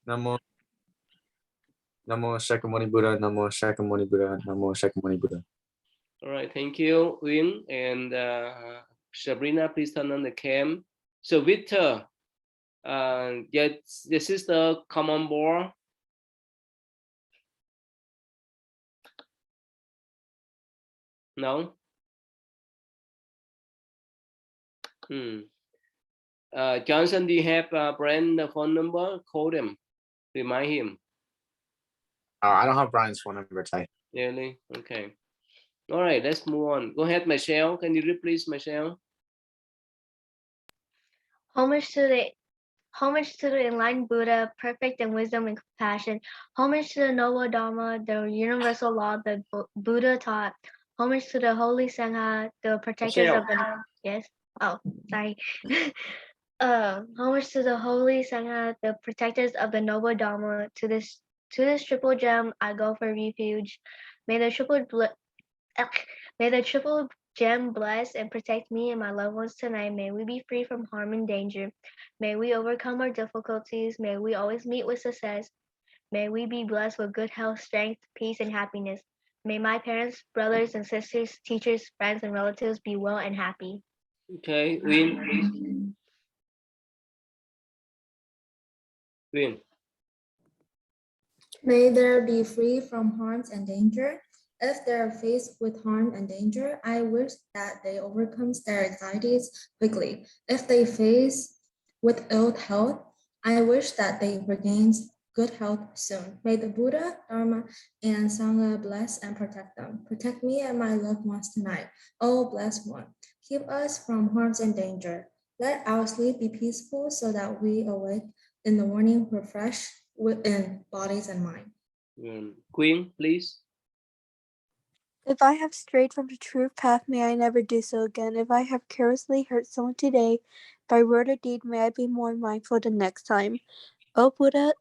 Namo Namo Shakyamuni Buddha, Namo Shakyamuni Buddha, Namo Shakyamuni Buddha. All right, thank you, Win. And Sabrina, please turn on the cam. So Victor, your sister come on board. No? Johnson, do you have Brand's phone number? Call him. Remind him. I don't have Brian's phone number, Ty. Really? Okay. All right, let's move on. Go ahead, Michelle. Can you read, please, Michelle? Homage to the enlightened Buddha, perfect in wisdom and compassion. Homage to the noble Dharma, the universal law that Buddha taught. Homage to the holy Sangha, the protectors Michelle. of the yes. Oh, sorry. Homage to the holy Sangha, the protectors of the noble Dharma. To this triple gem, I go for refuge. May the triple gem bless and protect me and my loved ones tonight. May we be free from harm and danger. May we overcome our difficulties. May we always meet with success. May we be blessed with good health, strength, peace, and happiness. May my parents, brothers and sisters, teachers, friends, and relatives be well and happy. Okay, Win, please. Win. May they be free from harms and danger. If they are faced with harm and danger, I wish that they overcome their anxieties quickly. If they face with ill health, I wish that they regain good health soon. May the Buddha, Dharma, and Sangha bless and protect them. Protect me and my loved ones tonight. Oh, blessed one, keep us from harms and danger. Let our sleep be peaceful so that we awake in the morning refreshed within bodies and mind. Queen, please. If I have strayed from the true path, may I never do so again. If I have carelessly hurt someone today, by word or deed, may I be more mindful the next time. O Buddha,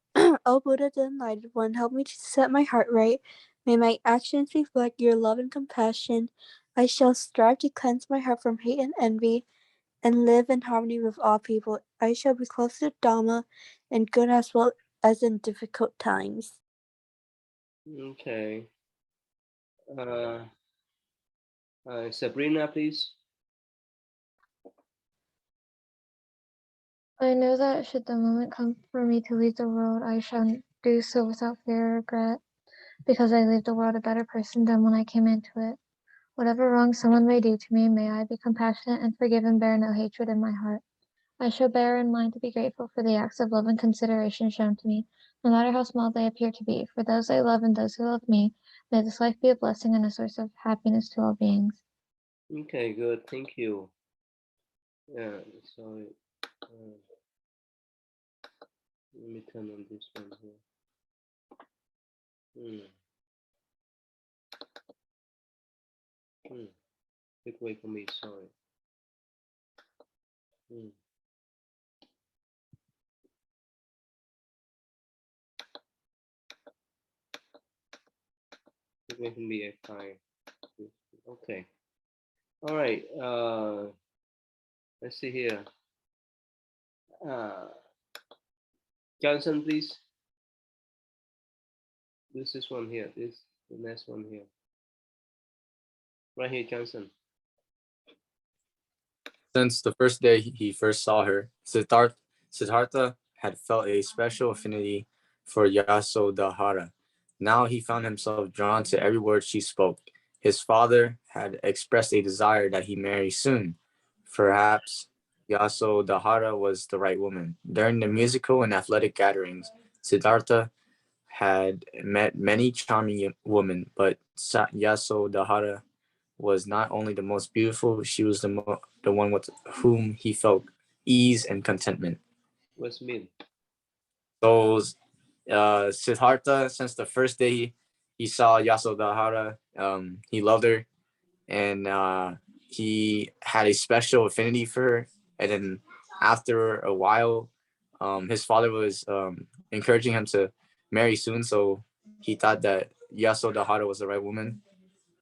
O Buddha, the Enlightened One, help me to set my heart right. May my actions reflect your love and compassion. I shall strive to cleanse my heart from hate and envy, and live in harmony with all people. I shall be close to Dhamma and good as well as in difficult times. Okay. Sabrina, please. I know that should the moment come for me to leave the world, I shall do so without fear or regret, because I leave the world a better person than when I came into it. Whatever wrong someone may do to me, may I be compassionate and forgive and bear no hatred in my heart. I shall bear in mind to be grateful for the acts of love and consideration shown to me, no matter how small they appear to be. For those I love and those who love me, may this life be a blessing and a source of happiness to all beings. Okay, good. Thank you. Yeah, sorry. Let me turn on this one here. Take away from me, sorry. Take away from me, I find. Okay. All right. Let's see here. Johnson, please. This is one here. This the next one here. Right here, Johnson. Since the first day he first saw her, Siddhartha had felt a special affinity for Yasodhara. Now he found himself drawn to every word she spoke. His father had expressed a desire that he marry soon. Perhaps Yasodhara was the right woman. During the musical and athletic gatherings, Siddhartha had met many charming women, but Yasodhara was not only the most beautiful, she was the one with whom he felt ease and contentment. What's mean? So Siddhartha, since the first day he saw Yasodhara, he loved her, and he had a special affinity for her. And then after a while, his father was encouraging him to marry soon, so he thought that Yasodhara was the right woman.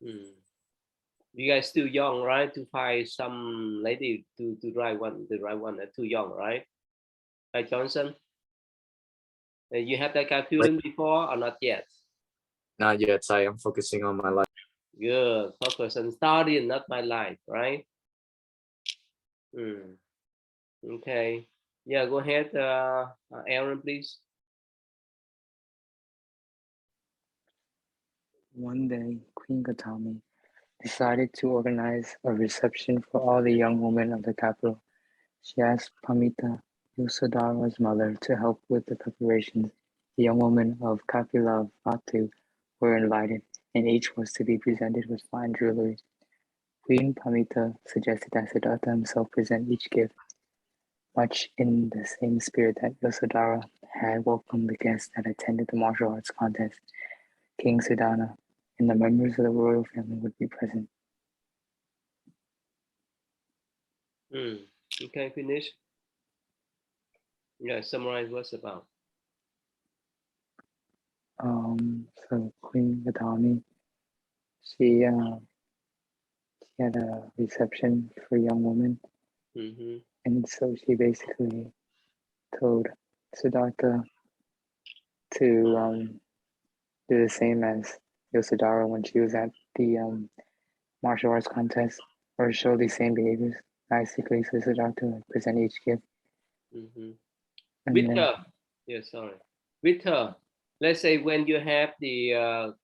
You guys still young, right? To find some lady to the right one, too young, right? Right, Johnson? You have that calculation before or not yet? Not yet. I am focusing on my life. Good. Focus on study and not my life, right? Okay. Yeah, go ahead, Aaron, please. One day, Queen Gautami decided to organize a reception for all the young women of the capital. She asked Pamita, Yasodhara's mother, to help with the preparations. The young women of Kapilavatthu were invited, and each was to be presented with fine jewelry. Queen Pamita suggested that Siddhartha himself present each gift, much in the same spirit that Yasodhara had welcomed the guests that attended the martial arts contest. King Siddhartha and the members of the royal family would be present. Okay, finish. Yeah, summarize what's about. So Queen Gautami, she had a reception for young women, and so she basically told Siddhartha to do the same as Yasodhara when she was at the martial arts contest, or show the same behaviors. Basically, so Siddhartha would present each gift. With her, yeah, sorry. With her, let's say when you have the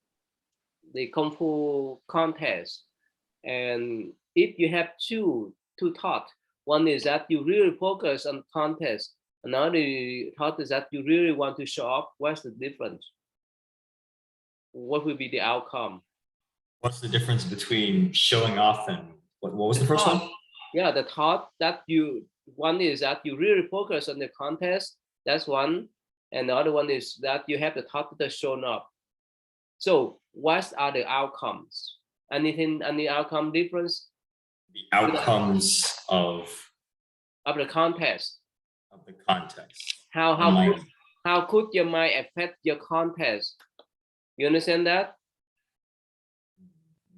Kung Fu contest, and if you have two thoughts, one is that you really focus on contest, another thought is that you really want to show off. What's the difference? What will be the outcome? What's the difference between showing off and what was the first one? Yeah, the thought that one is that you really focus on the contest, that's one, and the other one is that you have the thought that shown up. So what are the outcomes? Any outcome difference? The outcomes of the contest. Of the contest. How could your mind affect your contest? You understand that?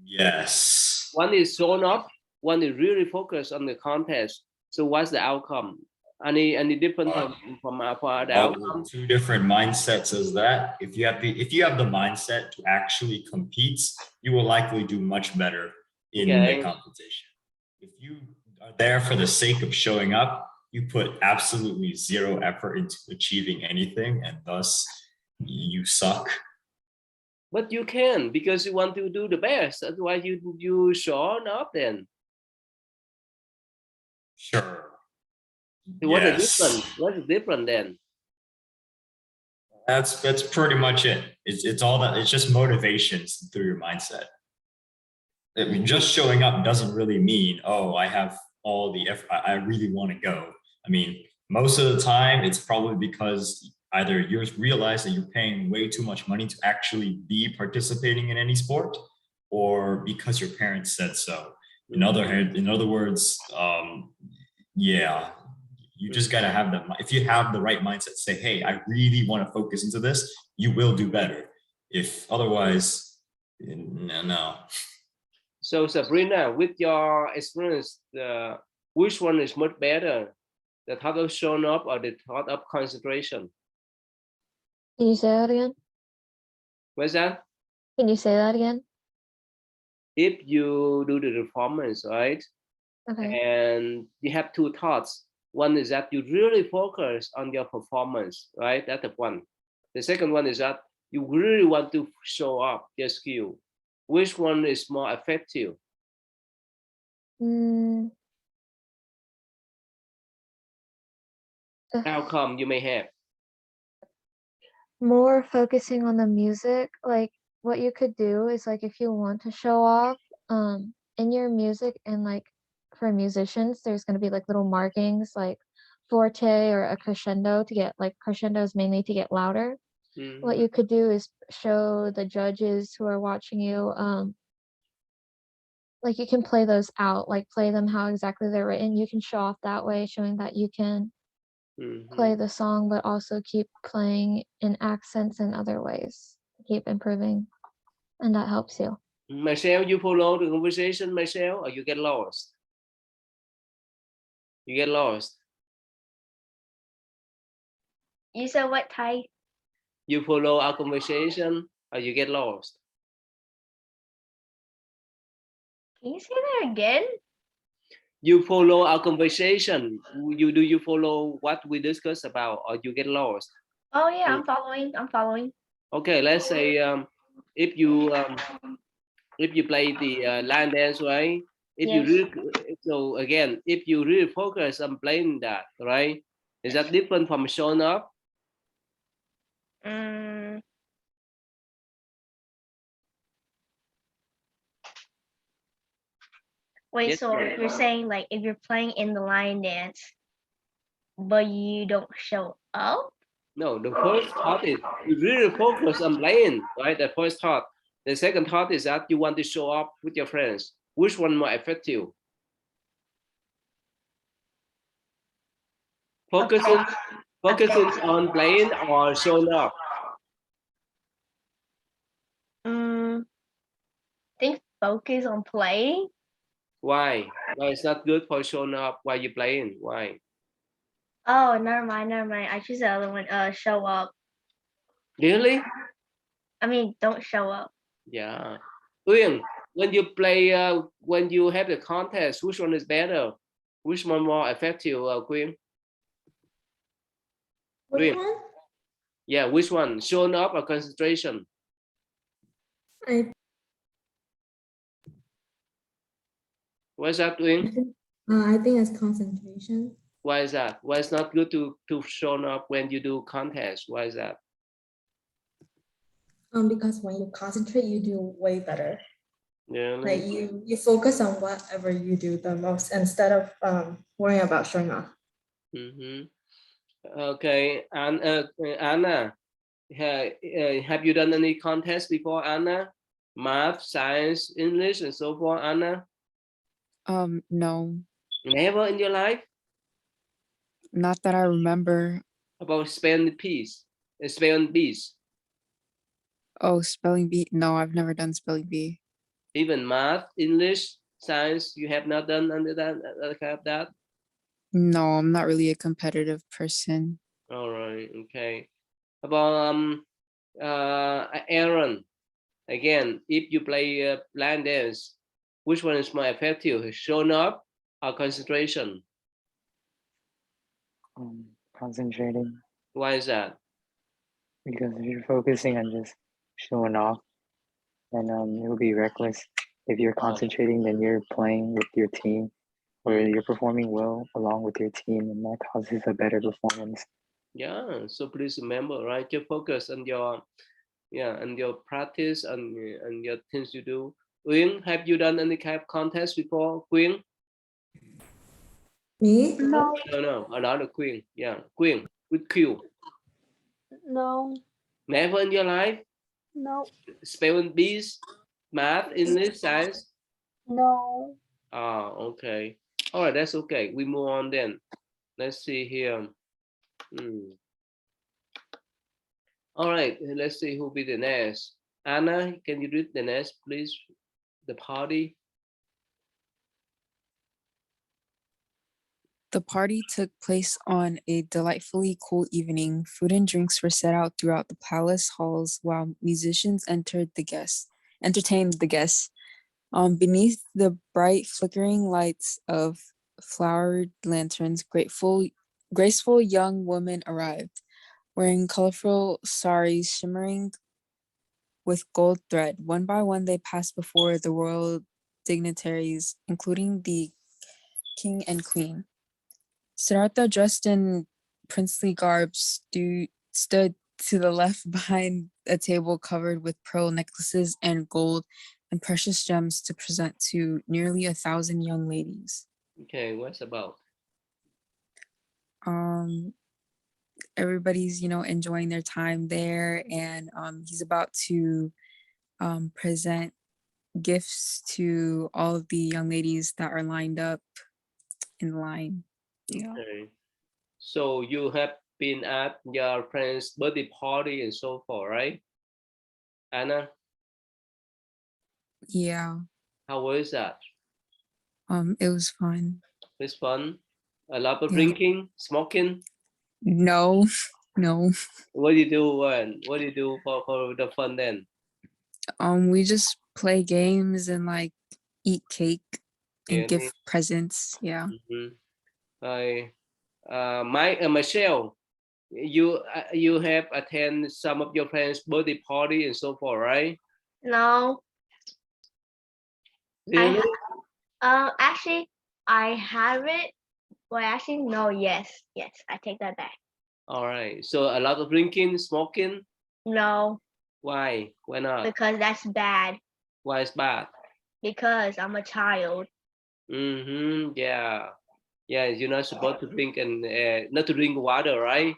Yes. One is shown up, one is really focused on the contest. So what's the outcome? Any different from the outcome? Two different mindsets is that if you have the mindset to actually compete, you will likely do much better in the competition. If you are there for the sake of showing up, you put absolutely zero effort into achieving anything, and thus you suck. But you can, because you want to do the best. That's why you show up then. Sure. So what's the difference? What's the difference then? That's pretty much it. It's all that. It's just motivations through your mindset. I mean, just showing up doesn't really mean, oh, I have all the effort. I really want to go. I mean, most of the time, it's probably because either you realize that you're paying way too much money to actually be participating in any sport, or because your parents said so. In other words, yeah, you just gotta have if you have the right mindset, say, hey, I really want to focus into this, you will do better. If otherwise, no. So Sabrina, with your experience, which one is much better? The thought of showing up or the thought of concentration? Can you say that again? What's that? Can you say that again? If you do the performance, right? Okay. And you have two thoughts. One is that you really focus on your performance, right? That's the one. The second one is that you really want to show up your skill. Which one is more effective? Outcome you may have. More focusing on the music. Like what you could do is like if you want to show off in your music, and like for musicians there's going to be like little markings like forte or a crescendo to get like crescendos mainly to get louder. What you could do is show the judges who are watching you like you can play those out, like play them how exactly they're written. You can show off that way, showing that you can play the song, but also keep playing in accents and other ways, keep improving, and that helps you. Michelle, you follow the conversation, Michelle, or you get lost? You get lost. You said what, Ty? You follow our conversation or you get lost? Can you say that again? You follow our conversation. You follow what we discuss about or you get lost? Oh yeah, I'm following. I'm following. Okay, let's say if you play the line dance, right? If you Yes. really, so again, if you really focus on playing that, right? Is that different from showing up? Mm, wait, Yes. so you're saying like if you're playing in the line dance, but you don't show up? No, the first thought is you really focus on playing, right? The first thought. The second thought is that you want to show up with your friends. Which one more effective? Focusing, focusing on playing or showing up? I think focus on playing. Why? Why it's not good for showing up while you're playing? Why? Oh, never mind, never mind. I choose the other one. Show up. Really? I mean, don't show up. Yeah. Uyên, when you play, when you have the contest, which one is better? Which one more effective, Quyên? Which Quyên. one? Yeah, which one? Showing up or concentration? I What's that, I Uyên? think, I think it's concentration. Why is that? Why it's not good to show up when you do contest? Why is that? Because when you concentrate, you do way better. Yeah. Like you focus on whatever you do the most instead of worrying about showing off. Okay, and Anna, have you done any contest before, Anna? Math, science, English, and so forth, Anna? No, Never in your life? not that I remember. About spelling piece, spelling bees, Oh, spelling bee. No, I've never done spelling bee. even math, English, science, you have not done under that, kind of that? No, I'm not really a competitive person. All right, okay. About Aaron, again, if you play line dance, which one is more effective, showing up or concentration? Concentrating, Why is that? because if you're focusing on just showing off, then it will be reckless. If you're concentrating, then you're playing with your team, or you're performing well along with your team, and that causes a better performance. Yeah, so please remember, right? You focus on your, yeah, and your practice and your things you do. Quyên, have you done any kind of contest before, Quyên? Me? No, No, another Quyên. Yeah, Quyên with Q. no, Never in your life? no, Spelling bees, math, English, science? no. Ah, okay. All right, that's okay. We move on then. Let's see here. All right, let's see who'll be the next. Anna, can you read the next, please? The party. The party took place on a delightfully cool evening. Food and drinks were set out throughout the palace halls while musicians entertained the guests. Beneath the bright flickering lights of flowered lanterns, graceful young women arrived, wearing colorful saris shimmering with gold thread. One by one, they passed before the royal dignitaries, including the king and queen. Siddhartha, dressed in princely garb, stood to the left behind a table covered with pearl necklaces and gold and precious gems to present to nearly 1,000 young ladies. Okay, what's about? Everybody's, enjoying their time there, and he's about to present gifts to all of the young ladies that are lined up in line. Yeah. Okay. So you have been at your friend's birthday party and so forth, right? Anna, Yeah. how was that? It was fun. It's fun. A lot of Yeah. drinking, smoking. No. No. What do you do what do you do for the fun then? We just play games and like eat cake and Yeah. give presents. Yeah. I Michelle, you have attend some of your friends' birthday party and so forth, right? No, Really? actually, I haven't. Well, actually, no. Yes, I take that back. All right. So a lot of drinking, smoking. No, Why? Why not? because that's bad. Why is bad? Because I'm a child. Yeah. Yeah. You're not supposed to drink and not to drink water, right?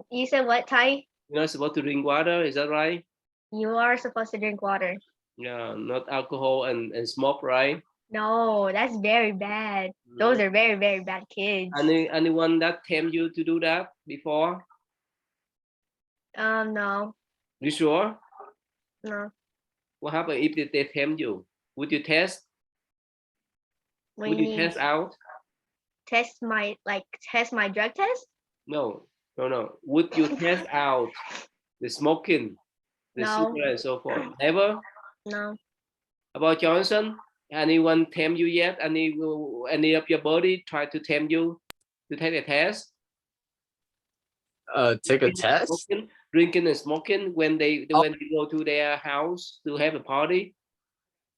You said what, Ty? You're not supposed to drink water. Is that right? You are supposed to drink water. Yeah. Not alcohol and smoke, right? No, that's very bad. Those are very, very bad kids. Anyone that tempt you to do that before? No, You sure? no. What happened if they tempt you? Would you test? What Would you you mean? test out? Test my drug test? No. Would you test out the smoking, the No, cigarette, and so forth? Never. no. About Johnson, anyone tempt you yet? Any of your body try to tempt you to take a test? Take a test. Drinking and smoking when they go to their house to have a party.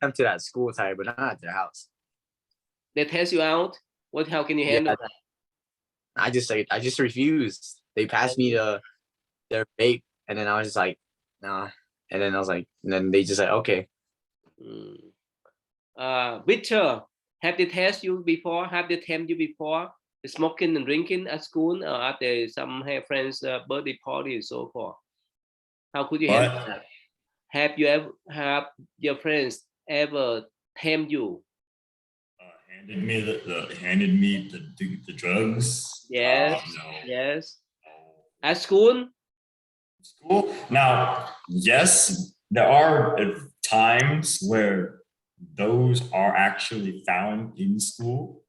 Come to that school type, but not at their house. They test you out. How can you handle that? I just refused. They passed me their vape, and then I was just like, nah. And then I was like, and then they just like, okay. Victor, have they test you before? Have they tempt you before? Smoking and drinking at school or at some friends' birthday party and so forth. How could you handle that? Have your friends ever tempt you? Handed me the drugs. Yes. No. Yes. At school? School. Now, yes, there are times where those are actually found in school.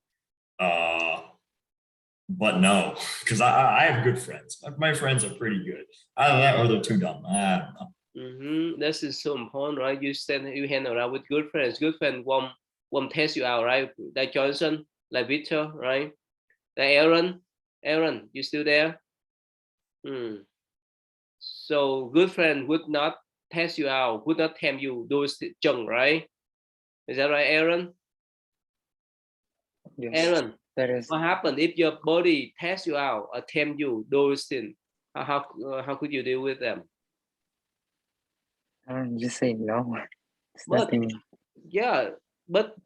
But no, because I have good friends. My friends are pretty good. Either that or they're too dumb. I don't know. This is so important, right? You hang around with good friends. Good friends won't test you out, right? Like Johnson, like Victor, right? Like Aaron, you still there? So good friend would not test you out, would not tempt you those junk, right? Is that right, Aaron? Yes, Aaron, that is. what happened if your body tests you out or tempt you those things? How could you deal with them? I don't just say no. It's But nothing. yeah, but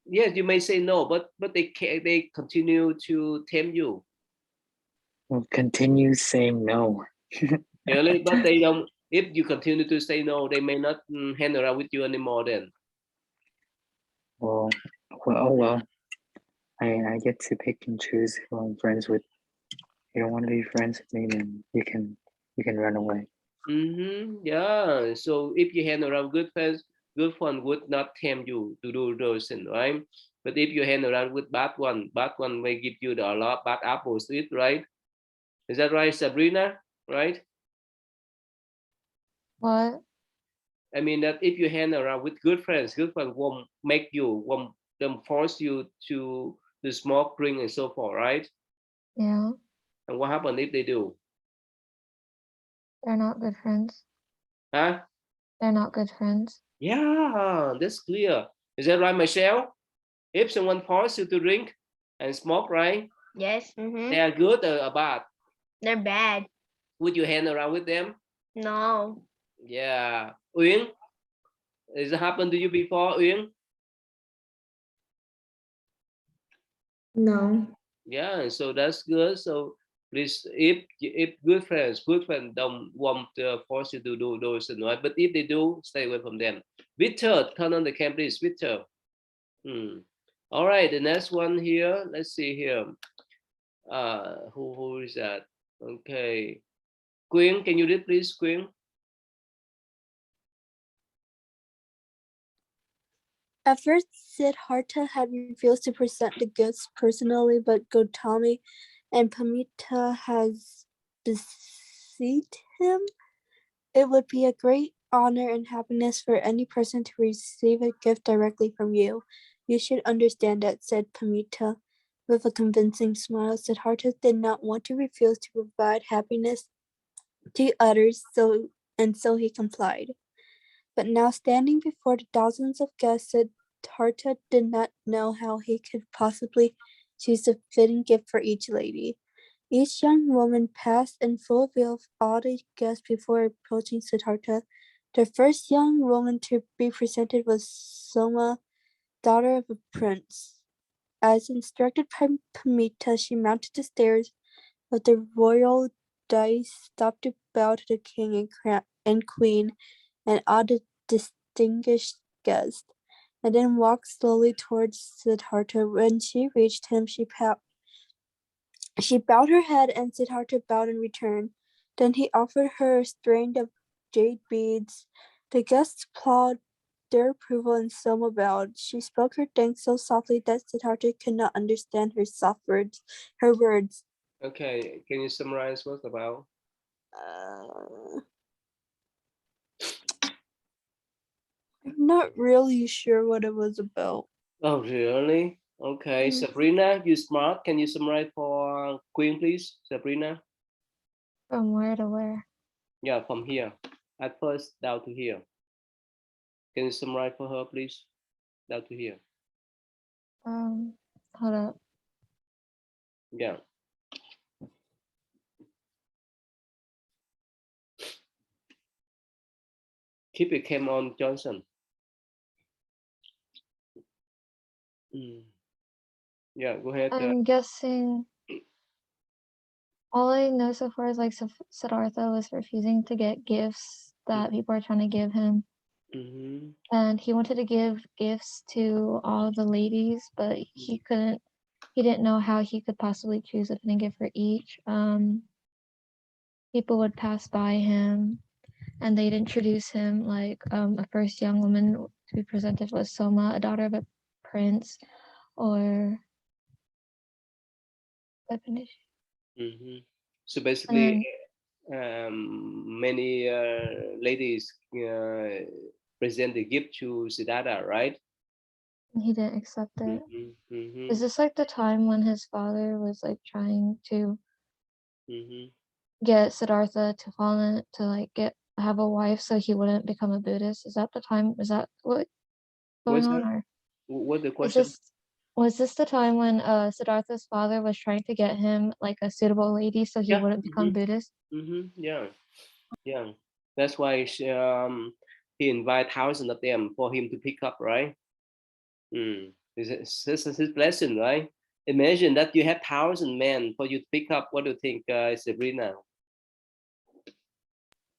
yes, you may say no, but they continue to tempt you. We'll continue saying no. Really, but they don't. If you continue to say no, they may not hang around with you anymore. Then. Well, I get to pick and choose who I'm friends with. If you don't want to be friends with me, then you can run away. Yeah. So if you hang around good friends, good one would not tempt you to do those things, right? But if you hang around with bad one may give you a lot bad apples to eat, right? Is that right, Sabrina? Right? What? I mean that if you hang around with good friends won't force you to smoke, drink, and so forth, right? Yeah, And what happens if they do? they're not good friends. Huh? They're not good friends. Yeah, that's clear. Is that right, Michelle? If someone forces you to drink and smoke, right? Yes. They are good or bad? They're bad. Would you hang around with them? No. Yeah. Uyên, has it happened to you before, Uyên? No. Yeah, so that's good. So please, if good friends don't want to force you to do those things, right? But if they do, stay away from them. Victor, turn on the cam, please. Victor. All right, the next one here. Let's see here. Who is that? Okay, Queen, can you read, please, Queen? At first, Siddhartha had refused to present the gifts personally, but Gautami and Pamita has beseeched him. It would be a great honor and happiness for any person to receive a gift directly from you. You should understand that, said Pamita. With a convincing smile, Siddhartha did not want to refuse to provide happiness to others, so he complied. But now, standing before the thousands of guests, Siddhartha did not know how he could possibly choose a fitting gift for each lady. Each young woman passed in full view of all the guests before approaching Siddhartha. The first young woman to be presented was Soma, daughter of a prince. As instructed by Pamita, she mounted the stairs, but the royal dais stopped to bow to the king and queen and all the distinguished guests, and then walked slowly towards Siddhartha. When she reached him, she bowed her head, and Siddhartha bowed in return. Then he offered her a string of jade beads. The guests applauded their approval, and Soma bowed. She spoke her thanks so softly that Siddhartha could not understand her words. Okay, can you summarize what's about? I'm not really sure what it was about. Oh, really? Okay, Sabrina, you smart. Can you summarize for Queen, please? Sabrina? From where to where? Yeah, from here. At first, down to here. Can you summarize for her, please? Down to here. Hold up. Yeah. Keep it came on, Johnson. Yeah, go ahead. I'm guessing all I know so far is like Siddhartha was refusing to get gifts that people are trying to give him. And he wanted to give gifts to all the ladies, but he didn't know how he could possibly choose a fitting gift for each. People would pass by him and they'd introduce him, like a first young woman to be presented was Soma, a daughter of a prince, or So basically, many ladies present the gift to Siddhartha, right? He didn't accept it. Is this like the time when his father was like trying to get Siddhartha to fall in to like have a wife so he wouldn't become a Buddhist? Is that the time? Is that what's going on? Or what the question? Was this the time when Siddhartha's father was trying to get him like a suitable lady so he wouldn't become Buddhist? Yeah. That's why he invited thousands of them for him to pick up, right? This is his blessing, right? Imagine that you have 1,000 men for you to pick up. What do you think, Sabrina?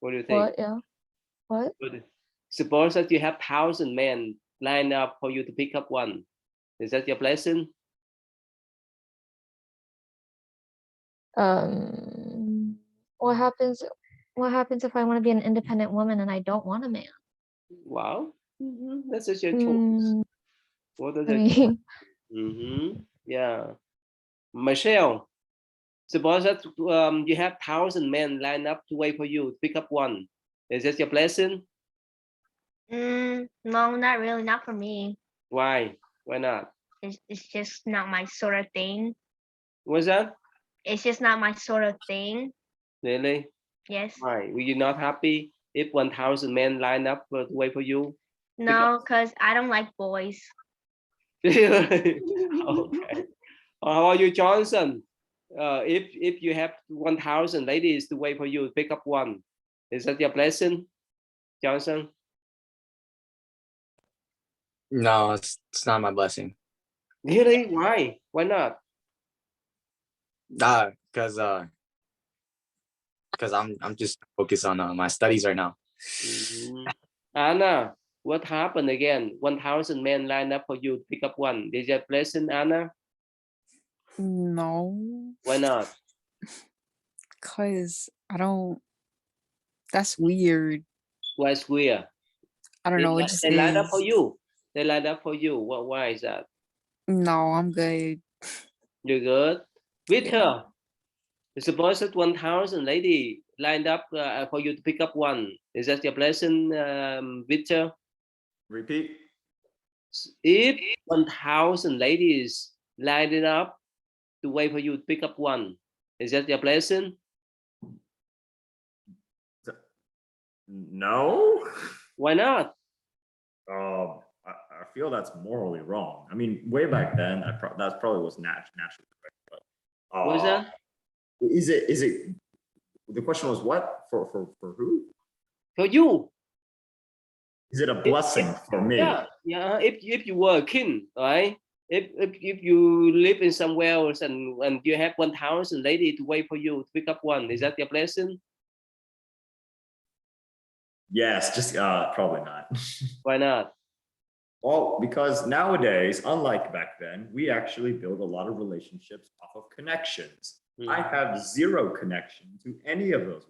What do you think? What? Yeah. What? Suppose that you have 1,000 men lined up for you to pick up one. Is that your blessing? What happens? What happens if I want to be an independent woman and I don't want a man? Wow, that's just your choice. What is it? Yeah, Michelle. Suppose that you have 1,000 men lined up to wait for you to pick up one. Is that your blessing? No, not really. Not for me. Why? Why not? It's just not my sort of thing. What's that? It's just not my sort of thing. Really? Yes. Why? Were you not happy if 1,000 men lined up to wait for you? No, because I don't like boys. Okay. How about you, Johnson? If you have 1,000 ladies to wait for you to pick up one, is that your blessing, Johnson? No, it's not my blessing. Really? Why? Why not? Because I'm just focused on my studies right now. Anna, what happened again? 1,000 men lined up for you to pick up one. Is that blessing, Anna? No. Why not? Because I don't. That's weird. Why is weird? I don't know. It just they lined up for is. you. They lined up for you. Why is that? No, I'm good. You're good. Victor, Suppose that 1,000 lady lined up for you to pick up one. Is that your blessing, Victor? Repeat. If 1,000 ladies lined it up to wait for you to pick up one, is that your blessing? No. Why not? I feel that's morally wrong. I mean, way back then, that probably was naturally correct. But What is that? Is it? The question was what for who? For you. Is it a blessing for me? Yeah. If you were a king, right? If you live in somewhere else and you have 1,000 ladies to wait for you to pick up one, is that your blessing? Yes, just probably not. Why not? Well, because nowadays, unlike back then, we actually build a lot of relationships off of connections. I have zero connection to any of those.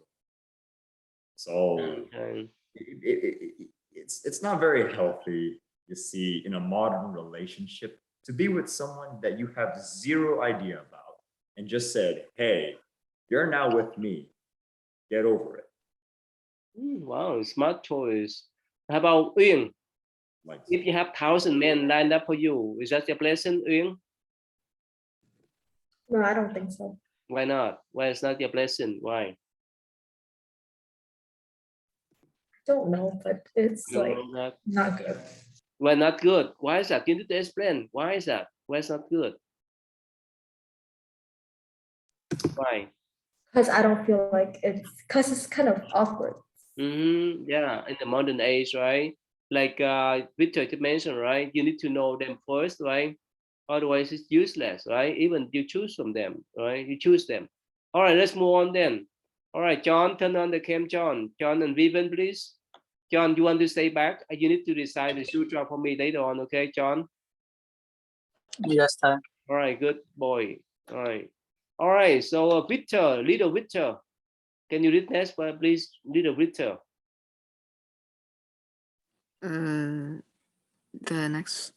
So it's not very healthy, you see, in a modern relationship to be with someone that you have zero idea about and just said, hey, you're now with me. Get over it. Wow, smart choice. How about Uyên? Like, if you have 1,000 men lined up for you, is that your blessing, Uyên? No, I don't think so. Why not? Why is not your blessing? Why? Don't know, but it's No, like not good. Why not good? Why is that? You need to explain. Why is that? Why is not good? Why? Because I don't feel like it's kind of awkward. Yeah, in the modern age, right? Like Victor mentioned, right? You need to know them first, right? Otherwise, it's useless, right? Even you choose from them, right? You choose them. All right, let's move on then. All right, John, turn on the cam, John. John and Vivian, please. John, you want to stay back? You need to recite the sutra for me later on, okay, John? Yes, time. All right, good boy. All right. So Victor, little Victor, can you read next, please, little Victor? The next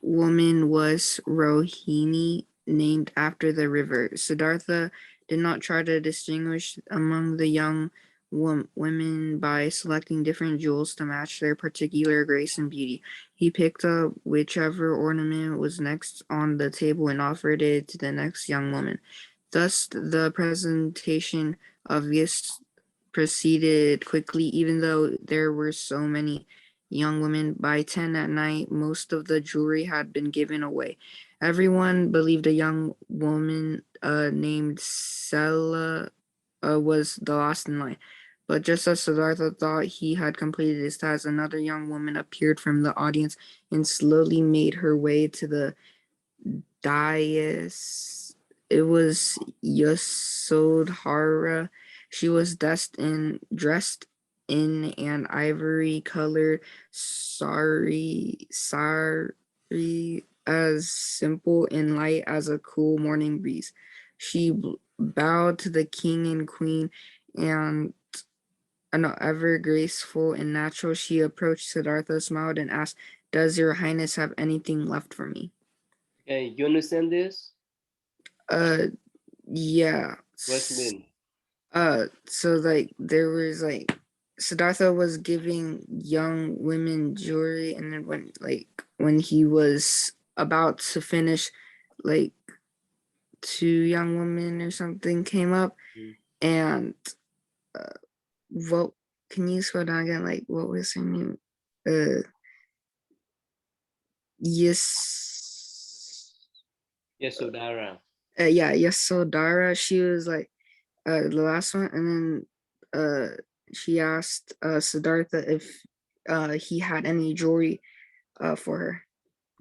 woman was Rohini, named after the river. Siddhartha did not try to distinguish among the young women by selecting different jewels to match their particular grace and beauty. He picked up whichever ornament was next on the table and offered it to the next young woman. Thus, the presentation of gifts proceeded quickly, even though there were so many young women. By 10 at night, most of the jewelry had been given away. Everyone believed a young woman named Sela was the last in line. But just as Siddhartha thought he had completed his task, another young woman appeared from the audience and slowly made her way to the dais. It was Yasodhara. She was dressed in an ivory-colored sari, as simple and light as a cool morning breeze. She bowed to the king and queen, and ever graceful and natural, she approached Siddhartha, smiled, and asked, "Does your highness have anything left for me?" Okay, you understand this? Yeah. What's mean? So like there was like Siddhartha was giving young women jewelry, and then when he was about to finish, like two young women or something came up, and what can you scroll down again? Like what was her name? Yasodhara. Yasodhara. She was like the last one, and then she asked Siddhartha if he had any jewelry for her.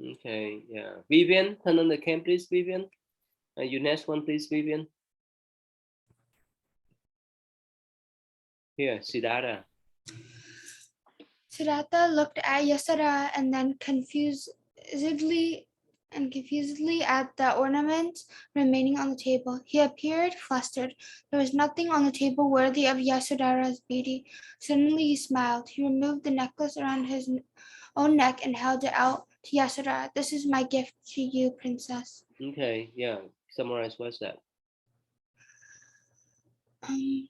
Okay, yeah. Vivian, turn on the cam, please, Vivian. You next one, please, Vivian. Here, Siddhartha. Siddhartha looked at Yasodhara and then confusedly at the ornaments remaining on the table. He appeared flustered. There was nothing on the table worthy of Yasodhara's beauty. Suddenly he smiled. He removed the necklace around his own neck and held it out to Yasodhara. "This is my gift to you, princess." Okay, yeah. Summarize what's that?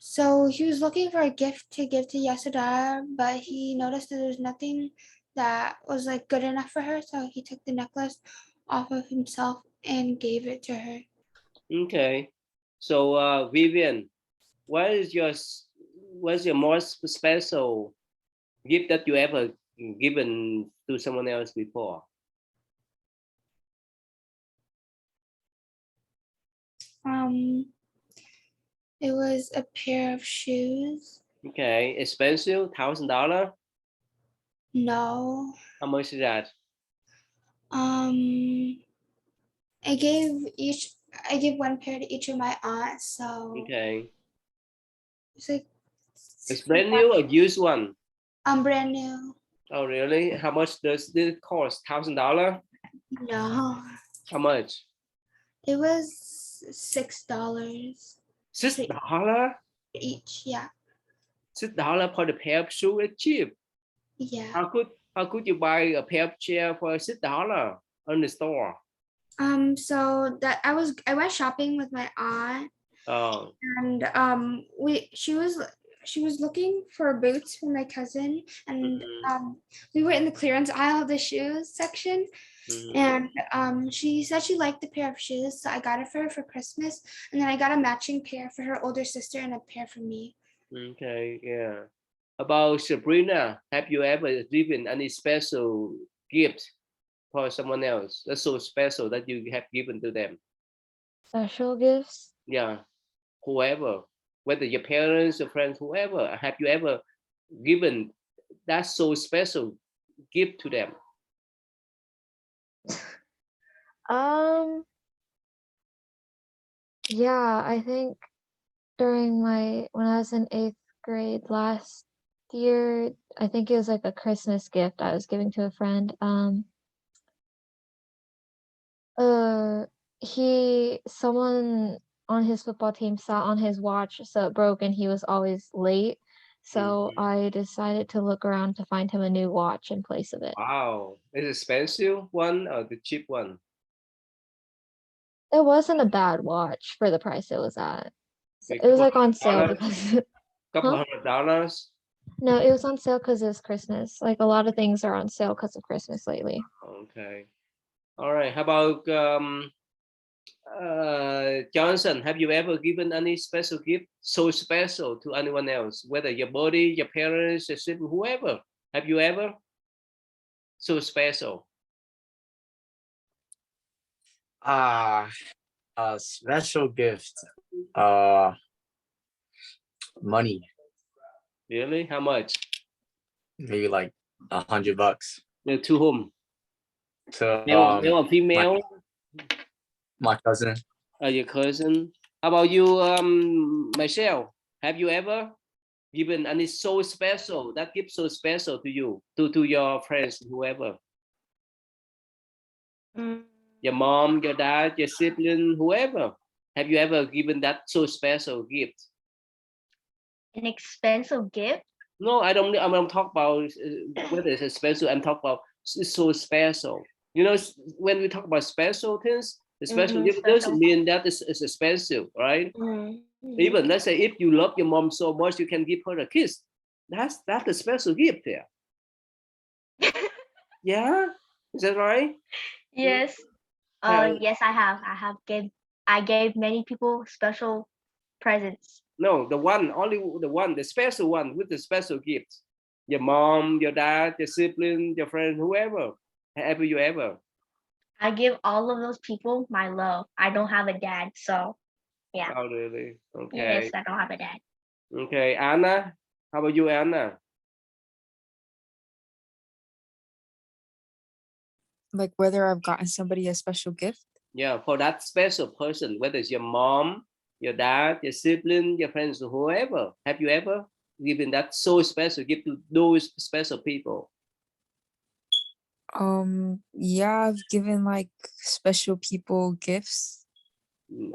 So he was looking for a gift to give to Yasodhara, but he noticed that there's nothing that was like good enough for her. So he took the necklace off of himself and gave it to her. Okay. So Vivian, what's your most special gift that you ever given to someone else before? It was a pair of shoes. Okay, expensive, $1,000. No. How much is that? I gave one pair to each of my aunts, so Okay, it's like it's brand new or used one? brand new. Oh, really? How much does this cost? $1,000? No, How much? it was $6 $6? each. Yeah, $6 for the pair of shoes? It's cheap. yeah. How could you buy a pair of chair for $6 on the store? So that I went shopping with my aunt, Oh, and she was looking for boots for my cousin, and we were in the clearance aisle of the shoes section, and she said she liked the pair of shoes, so I got it for her for Christmas, and then I got a matching pair for her older sister and a pair for me. okay, yeah. About Sabrina, have you ever given any special gift for someone else that's so special that you have given to them? Special gifts? Yeah, whoever, whether your parents, your friends, whoever, have you ever given that so special gift to them? Yeah, I think when I was in 8th grade last year, I think it was like a Christmas gift I was giving to a friend. Someone on his football team sat on his watch, so it broke and he was always late. So I decided to look around to find him a new watch in place of it. Wow, is it expensive one or the cheap one? It wasn't a bad watch for the price it was at. So A it was couple like on of sale dollars? because Couple huh? $100? No, it was on sale because it was Christmas. Like a lot of things are on sale because of Christmas lately. Okay. All right. How about Johnson? Have you ever given any special gift so special to anyone else, whether your body, your parents, your sibling, whoever? Have you ever so special? A special gift. Uh, Money. Really? How much? Maybe like $100 To whom? to Male or my female? my cousin. Your cousin? How about you, Michelle? Have you ever given any so special, that gift so special to you, to your friends, whoever? Your mom, your dad, your sibling, whoever. Have you ever given that so special gift? An expensive gift? No, I don't. I'm talking about whether it's expensive. I'm talking about it's so special. You know, when we talk about special things, the special gift doesn't mean that it's expensive, right? Even let's say if you love your mom so much, you can give her a kiss. That's a special gift there. Yeah, is that right? Yes. Yes, I have. I gave many people special presents. No, the special one with the special gifts. Your mom, your dad, your sibling, your friend, whoever. Have you ever? I give all of those people my love. I don't have a dad, so yeah. Oh, really? Okay. Yes, I don't have a dad. Okay, Anna. How about you, Anna? Like whether I've gotten somebody a special gift. Yeah, for that special person, whether it's your mom, your dad, your sibling, your friends, whoever. Have you ever given that so special gift to those special people? Yeah, I've given like special people gifts.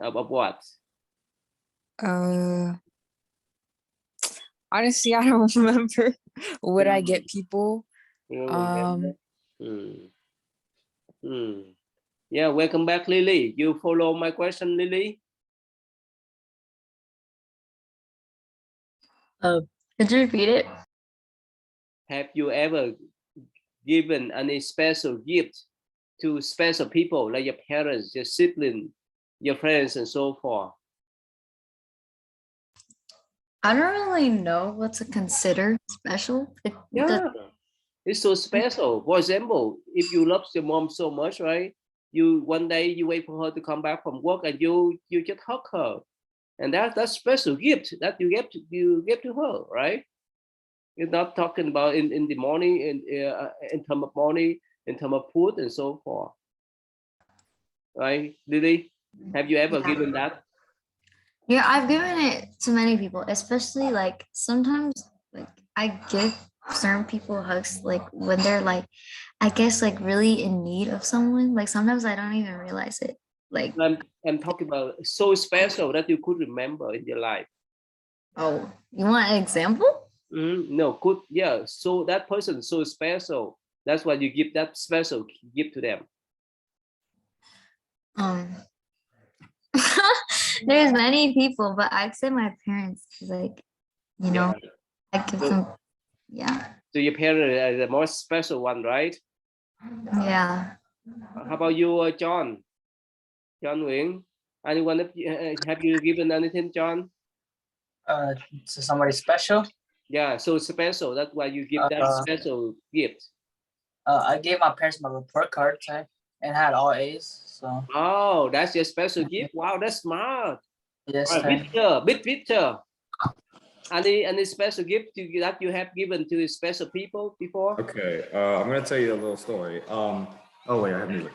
Of what? Honestly, I don't remember what I get people. You don't remember? Yeah, welcome back, Lily. You follow my question, Lily? Could you repeat it? Have you ever given any special gift to special people like your parents, your siblings, your friends, and so forth? I don't really know what to consider special. Yeah, it's so special. For example, if you love your mom so much, right? You one day you wait for her to come back from work and you just hug her, and that's special gift that you give to her, right? You're not talking about in the morning in terms of money, in terms of food and so forth, right? Lily, have you ever Yeah. given that? Yeah, I've given it to many people, especially like sometimes like I give certain people hugs like when they're like I guess like really in need of someone. Like sometimes I don't even realize it. Like I'm talking about so special that you could remember in your life. oh, you want an example? No, good. Yeah. So that person is so special. That's why you give that special gift to them. There's many people, but I'd say my parents, like, you know, I give them, yeah. So your parents are the most special one, right? Yeah. How about you, John? John Nguyen? Anyone have you given anything, John? To somebody special? Yeah, so special. That's why you give that special gift. I gave my parents my report card and had all A's. So. Oh, that's your special gift. Wow, that's smart. Yes. Victor. Any special gift that you have given to special people before? Okay, I'm gonna tell you a little story. Oh wait, I have music.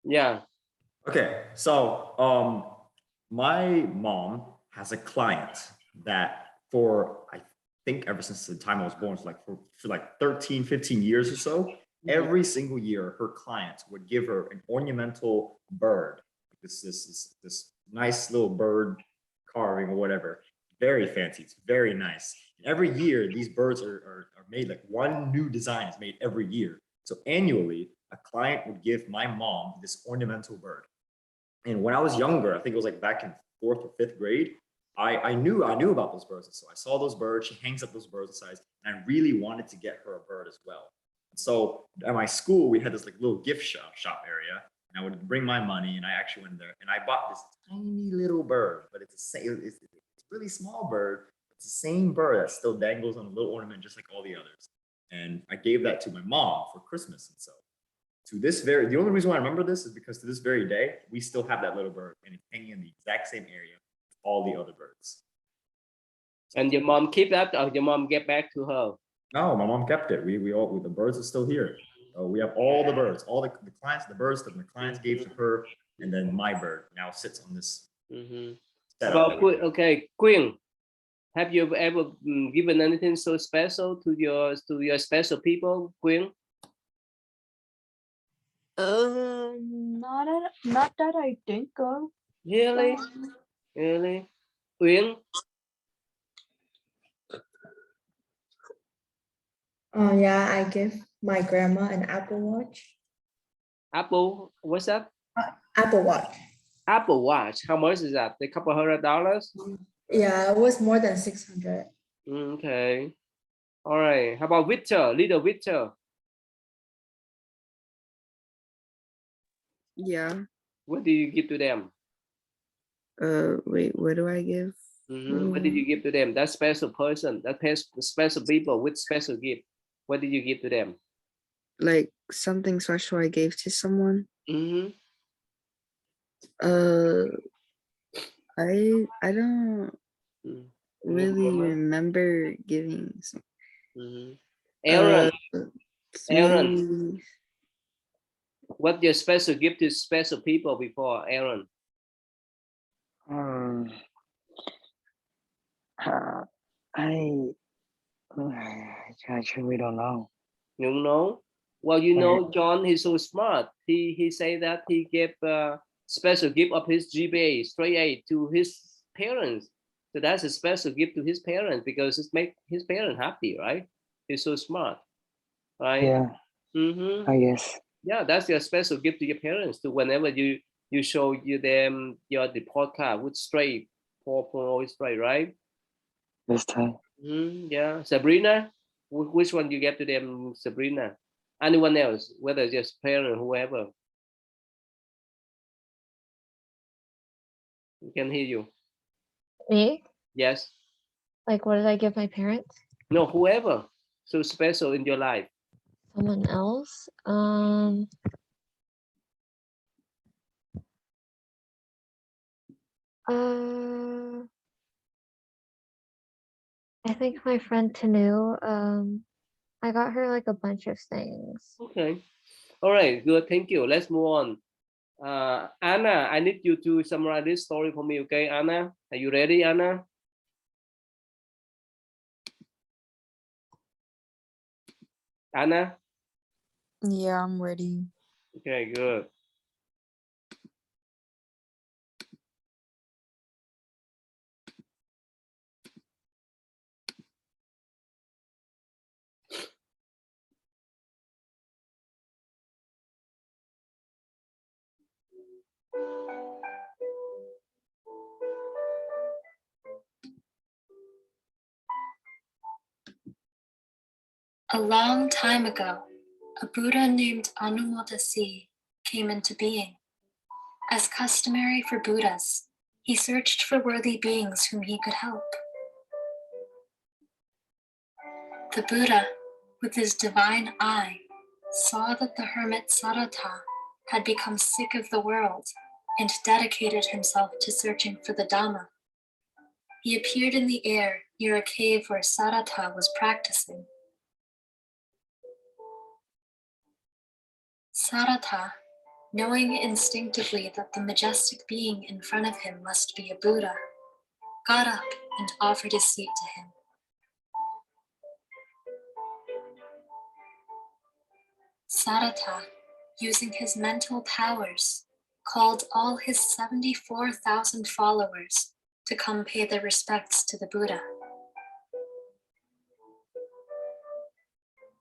Yeah. Okay, so my mom has a client that for I think ever since the time I was born, for like 13, 15 years or so, every single year her client would give her an ornamental bird. This nice little bird carving or whatever. Very fancy, it's very nice. And every year these birds are made, like one new design is made every year. So annually, a client would give my mom this ornamental bird. And when I was younger, I think it was like back in 4th or 5th grade, I knew about those birds. And so I saw those birds, she hangs up those birds inside, and I really wanted to get her a bird as well. So at my school, we had this like little gift shop area, and I would bring my money, and I actually went there and I bought this tiny little bird, but it's a really small bird. It's the same bird that still dangles on a little ornament, just like all the others. And I gave that to my mom for Christmas. And so the only reason why I remember this is because to this very day, we still have that little bird, and it's hanging in the exact same area with all the other birds. And your mom keep that, or your mom get back to her? No, my mom kept it. The birds are still here. We have all the birds, all the clients, the birds that the clients gave to her, and then my bird now sits on this. Okay, Queen, have you ever given anything so special to your special people, Queen? Not that I think of. Really? Really? Queen? Yeah, I give my grandma an Apple Watch. Apple, what's that? Apple Watch. Apple Watch. How much is that? A couple $100? Yeah, it was more than 600. Okay. All right. How about Victor? Little Victor? Yeah. What do you give to them? Wait, what do I give? What did you give to them? That special person, that special people with special gift. What did you give to them? Like something special I gave to someone. I don't really remember giving some. Aaron, Aaron, what your special gift to special people before, Aaron? I truly don't know. You know? Well, you know, John, he's so smart. He say that he gave a special gift of his GPA straight A to his parents. So that's a special gift to his parents because it make his parents happy, right? He's so smart, right? Yeah. I guess. Yeah, that's your special gift to your parents. To whenever you show them your report card with straight 4.0 is right? This time. Yeah. Sabrina, which one you get to them, Sabrina? Anyone else, whether just parent, whoever? We can hear you. Me? Yes. Like, what did I give my parents? No, whoever. So special in your life. Someone else? I think my friend Tanu, I got her like a bunch of things. Okay. All right, good. Thank you. Let's move on. Anna, I need you to summarize this story for me, okay? Anna, are you ready, Anna? Anna? Yeah, I'm ready. Okay, good. A long time ago, a Buddha named Anumodasi came into being. As customary for Buddhas, he searched for worthy beings whom he could help. The Buddha, with his divine eye, saw that the hermit Sarata had become sick of the world and dedicated himself to searching for the Dhamma. He appeared in the air near a cave where Sarata was practicing. Sarata, knowing instinctively that the majestic being in front of him must be a Buddha, got up and offered his seat to him. Sarata, using his mental powers, called all his 74,000 followers to come pay their respects to the Buddha.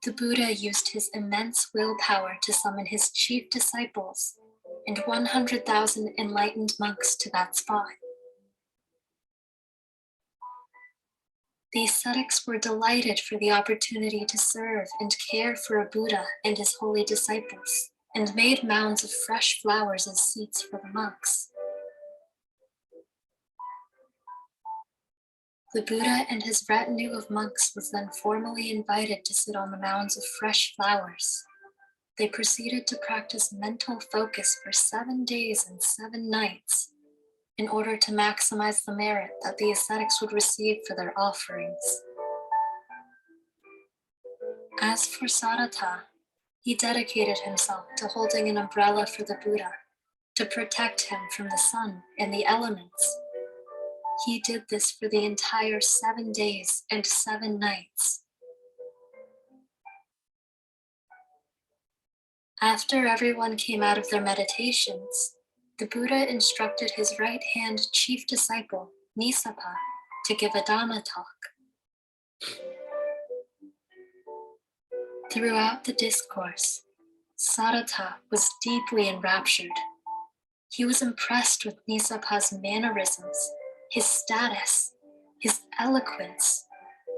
The Buddha used his immense willpower to summon his chief disciples and 100,000 enlightened monks to that spot. The ascetics were delighted for the opportunity to serve and care for a Buddha and his holy disciples, and made mounds of fresh flowers as seats for the monks. The Buddha and his retinue of monks was then formally invited to sit on the mounds of fresh flowers. They proceeded to practice mental focus for 7 days and 7 nights in order to maximize the merit that the ascetics would receive for their offerings. As for Sarata, he dedicated himself to holding an umbrella for the Buddha to protect him from the sun and the elements. He did this for the entire 7 days and 7 nights. After everyone came out of their meditations, the Buddha instructed his right-hand chief disciple, Nisapa, to give a Dhamma talk. Throughout the discourse, Sarata was deeply enraptured. He was impressed with Nisapa's mannerisms, his status, his eloquence,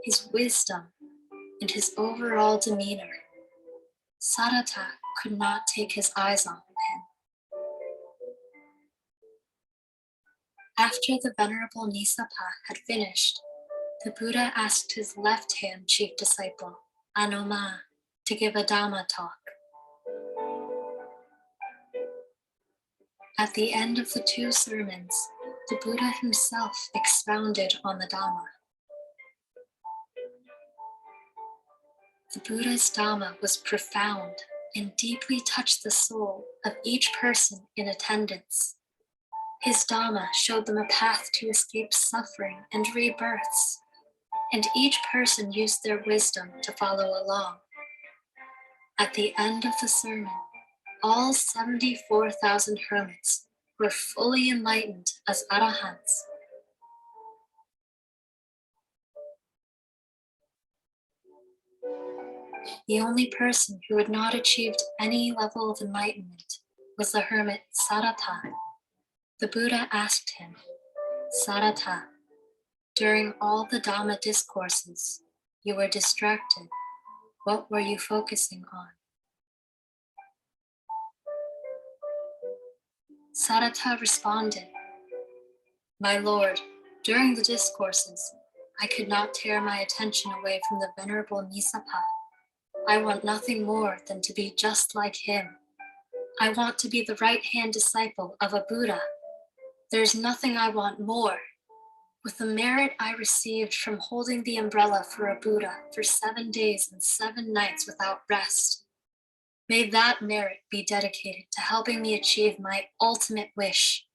his wisdom, and his overall demeanor. Sarata could not take his eyes off of him. After the Venerable Nisapa had finished, the Buddha asked his left-hand chief disciple, Anoma, to give a Dhamma talk. At the end of the 2 sermons, the Buddha himself expounded on the Dhamma. The Buddha's Dhamma was profound and deeply touched the soul of each person in attendance. His Dhamma showed them a path to escape suffering and rebirths, and each person used their wisdom to follow along. At the end of the sermon, all 74,000 hermits were fully enlightened as arahants. The only person who had not achieved any level of enlightenment was the hermit Sarata. The Buddha asked him, Sarata, during all the Dhamma discourses, you were distracted. What were you focusing on? Sarata responded, My Lord, during the discourses, I could not tear my attention away from the Venerable Nisapa. I want nothing more than to be just like him. I want to be the right-hand disciple of a Buddha. There's nothing I want more. With the merit I received from holding the umbrella for a Buddha for 7 days and 7 nights without rest, may that merit be dedicated to helping me achieve my ultimate wish.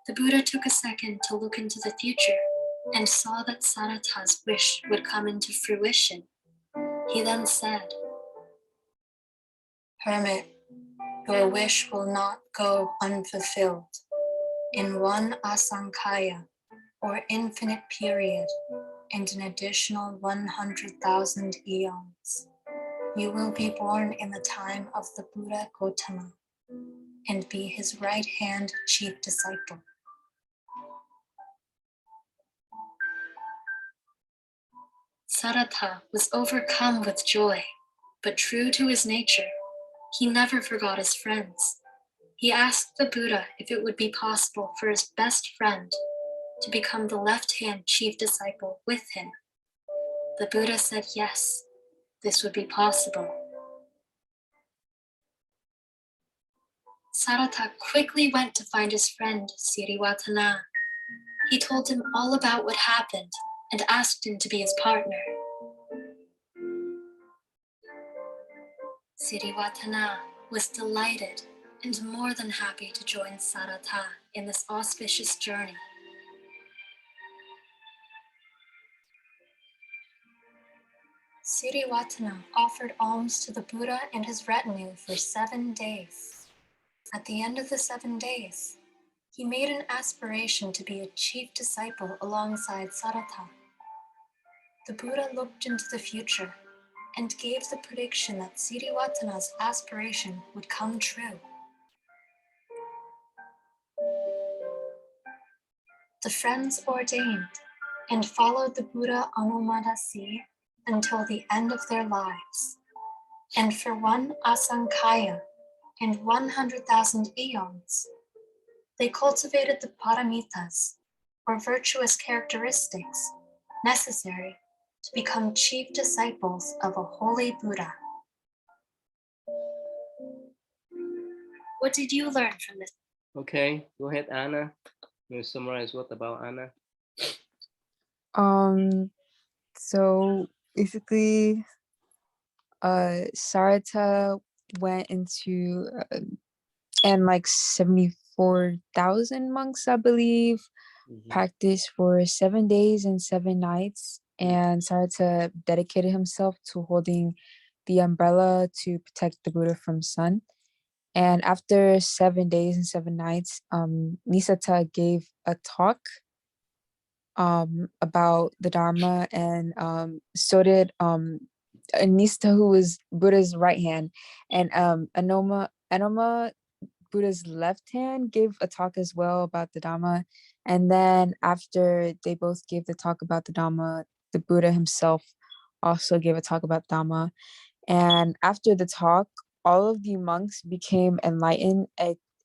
The Buddha took a second to look into the future and saw that Sarata's wish would come into fruition. He then said, Hermit, your wish will not go unfulfilled. In one asankaya, or infinite period, and an additional 100,000 eons, you will be born in the time of the Buddha Gautama and be his right-hand chief disciple. Sarata was overcome with joy, but true to his nature, he never forgot his friends. He asked the Buddha if it would be possible for his best friend to become the left-hand chief disciple with him. The Buddha said yes, this would be possible. Sarata quickly went to find his friend Sirivatana. He told him all about what happened and asked him to be his partner. Sirivatana was delighted and more than happy to join Sarata in this auspicious journey. Sirivatana offered alms to the Buddha and his retinue for 7 days. At the end of the 7 days, he made an aspiration to be a chief disciple alongside Sarata. The Buddha looked into the future and gave the prediction that Sirivatana's aspiration would come true. The friends ordained and followed the Buddha Anumadasi until the end of their lives. And for one asankaya and 100,000 eons, they cultivated the paramitas, or virtuous characteristics, necessary to become chief disciples of a holy Buddha. What did you learn from this? Okay, go ahead, Anna. You summarize what about Anna? So basically, Sarata went into and like 74,000 monks, I believe, practiced for 7 days and 7 nights. And Sarata dedicated himself to holding the umbrella to protect the Buddha from sun. And after 7 days and 7 nights, Nisata gave a talk about the Dharma, and so did Nisata, who was Buddha's right hand, and Anoma, Buddha's left hand, gave a talk as well about the Dhamma. And then after they both gave the talk about the Dhamma, the Buddha himself also gave a talk about Dhamma. And after the talk, all of the monks became enlightened,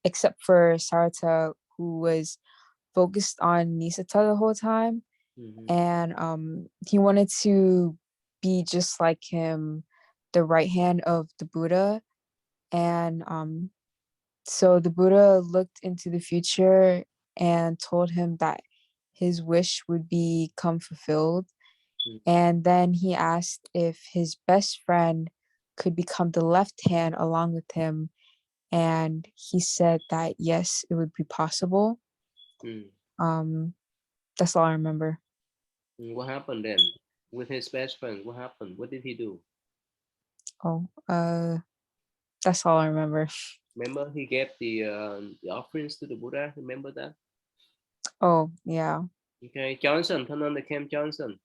except for Sarata, who was focused on Nisata the whole time. And he wanted to be just like him, the right hand of the Buddha. And so the Buddha looked into the future and told him that his wish would become fulfilled. And then he asked if his best friend could become the left hand along with him. And he said that yes, it would be possible. That's all I remember. What happened then with his best friend? What happened? What did he do? That's all I remember. Remember, he gave the offerings to the Buddha. Remember that? Oh, yeah. Okay, Johnson, turn on the cam, Johnson.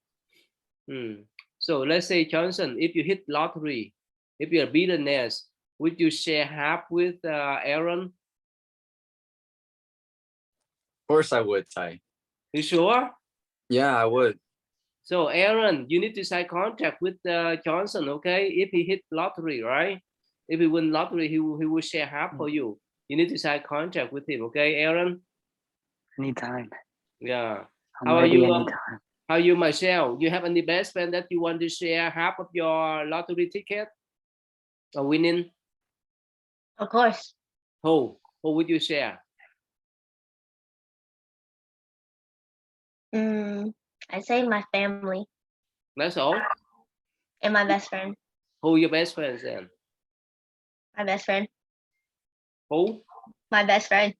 So let's say, Johnson, if you hit lottery if you're billionaires, would you share half with Aaron? Of course I would, Ty. You sure? Yeah, I would. So Aaron, you need to sign contract with Johnson, okay? If he hit lottery, right? If he win lottery, he will share half for you. You need to sign contract with him, okay, Aaron? Anytime. Yeah. I'm How are ready you? anytime. How are you, Michelle? You have any best friend that you want to share half of your lottery ticket or winning? Of course. Who would you share? I'd say my family That's all. and my best friend. Who your best friends then? My best friend. Who? My best friend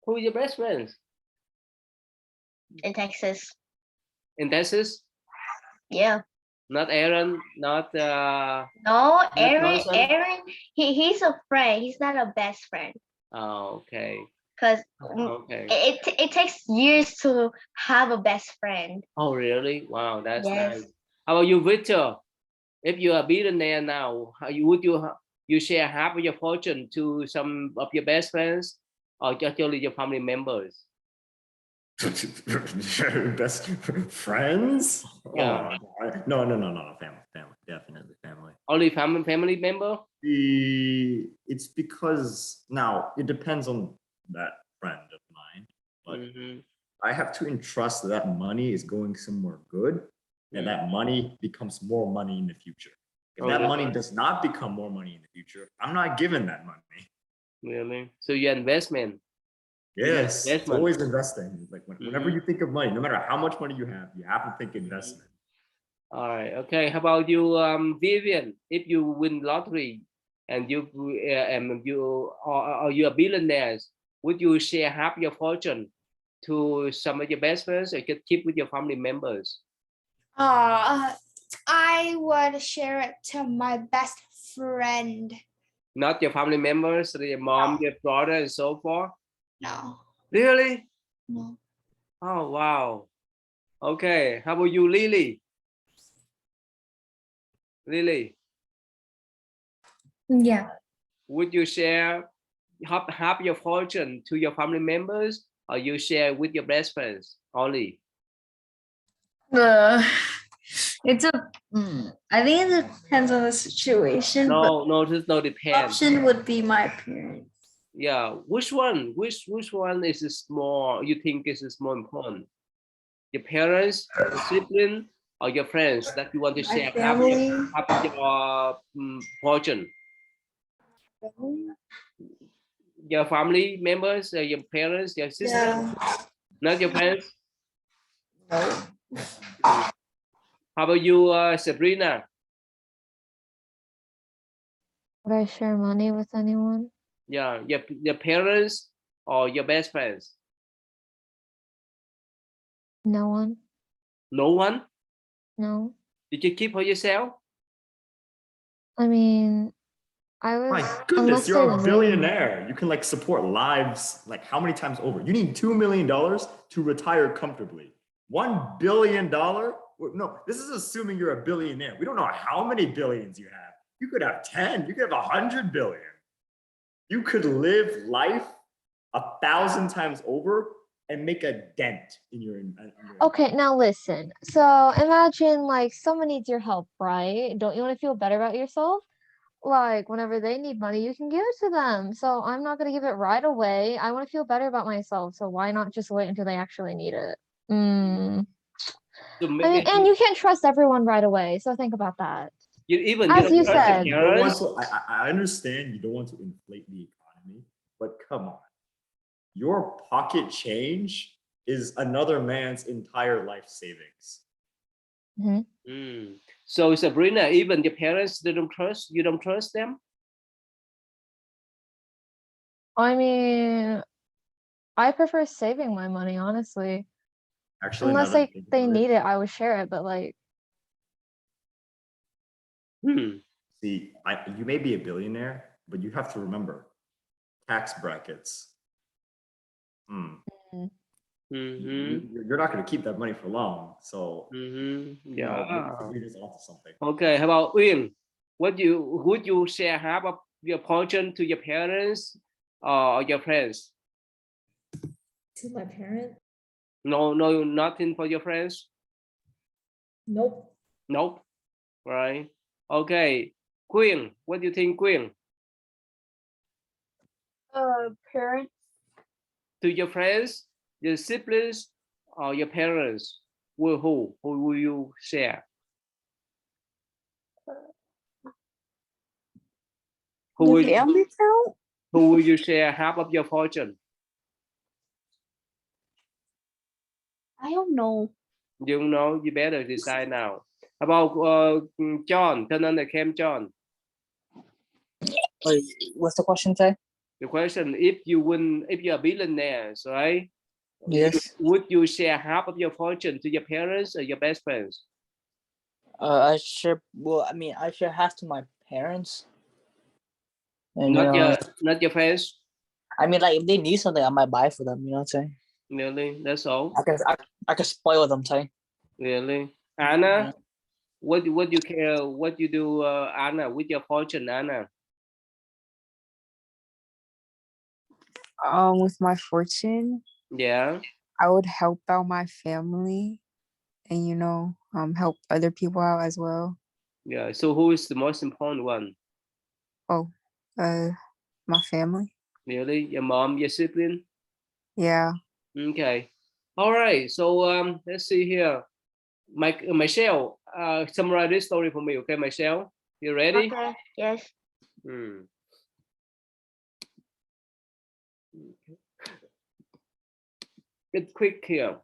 Who your best friends? in Texas. In Texas? Yeah. Not Aaron, not No, Aaron. Johnson? Aaron. He's a friend. He's not a best friend. Oh, okay. Cause Okay. it takes years to have a best friend. Oh, really? Wow, that's Yes. nice. How about you, Victor? If you are a billionaire now, would you share half of your fortune to some of your best friends or just only your family members? Best friends? Yeah. Oh, no, family, definitely family. Only family member? It's because now it depends on that friend of mine, but I have to entrust that money is going somewhere good, and that money becomes more money in the future. If that money does not become more money in the future, I'm not giving that money. Really? So your investment? Yes, it's always investing. Like whenever you think of money, no matter how much money you have to think investment. All right. Okay. How about you, Vivian? If you win lottery and you or you're billionaires, would you share half your fortune to some of your best friends, or just keep with your family members? I would share it to my best friend. Not your family members, your mom, your brother, and so forth? No. Really? No. Oh, wow. Okay. How about you, Lily? Lily? Yeah. Would you share half your fortune to your family members, or you share with your best friends only? It's a. I think it depends on the situation. No, there's no depends. Option would be my parents. Yeah, which one? Which one is more? You think is more important? Your parents, your sibling, or your friends that you want to share half of your fortune? Your family members, your parents, your sisters, not your parents. No. How about you, Sabrina? Would I share money with anyone? Yeah, your parents or your best friends? No one. No one? No. Did you keep for yourself? I mean, My goodness, you're a billionaire. You can like support lives like how many times over? You need $2 million to retire comfortably. $1 billion? No, this is assuming you're a billionaire. We don't know how many billions you have. You could have 10, you could have 100 billion. You could live life 1,000 times over and make a dent in your. Okay, now listen. So imagine like someone needs your help, right? Don't you want to feel better about yourself? Like whenever they need money, you can give it to them. So I'm not gonna give it right away. I want to feel better about myself. So why not just wait until they actually need it? So I mean, and you can't trust everyone right away. So think about that. As you said, I understand you don't want to inflate the economy, but come on. Your pocket change is another man's entire life savings. So Sabrina, even your parents, they don't trust you. Don't trust them. I mean, I prefer saving my money, honestly. Actually, unless they need it, I would share it. But like, see, you may be a billionaire, but you have to remember tax brackets. You're not going to keep that money for long, so yeah, Sabrina's onto something. Okay, how about Uyên? would you share half of your fortune to your parents or your friends? To my parent? No, nothing for your friends. Nope. Nope. Right. Okay. Queen, what do you think, Queen? Parents. To your friends, your siblings, or your parents? Who will you share? Who will Family count? who will you share half of your fortune? I don't know. You know, you better decide now. About John, turn on the cam, John. Wait, what's the question say? The question: if you're billionaires, right? Yes. Would you share half of your fortune to your parents or your best friends? I share. Well, I mean, I share half to my parents. And Not your friends. I mean, like if they need something, I might buy for them. You know what I'm saying? Really? That's all. I can spoil them, say. Really, Anna. Yeah. What you care? What you do, Anna, with your fortune, Anna? With my fortune, Yeah. I would help out my family and help other people out as well. Yeah. So who is the most important one? Oh, my family. Really, your mom, your sibling? Yeah. Okay. All right. So let's see here. Michelle, summarize this story for me, okay, Michelle? You ready? Okay. Yes. Get quick here.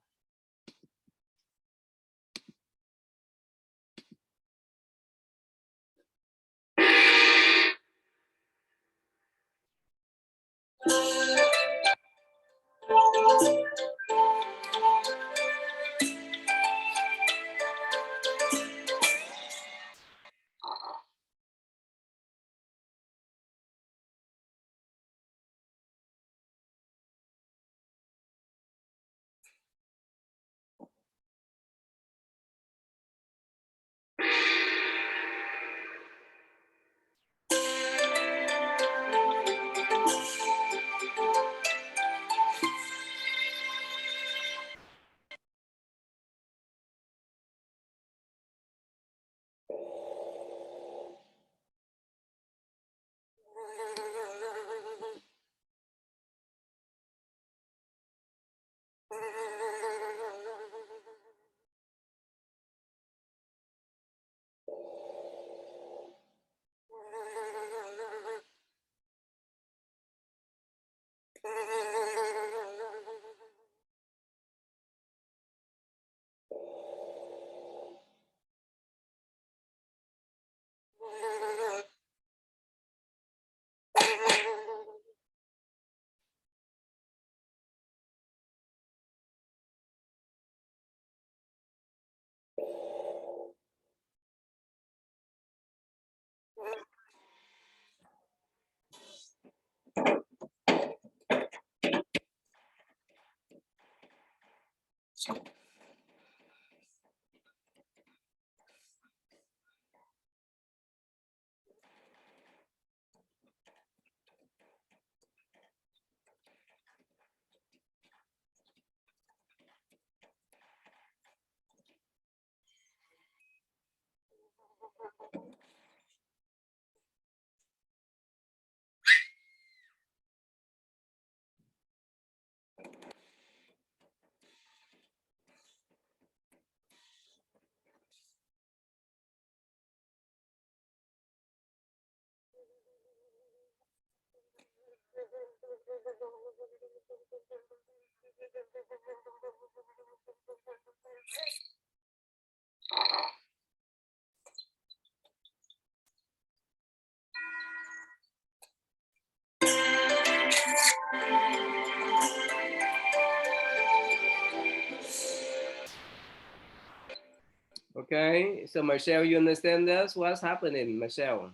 Okay, so Michelle, you understand this? What's happening, Michelle?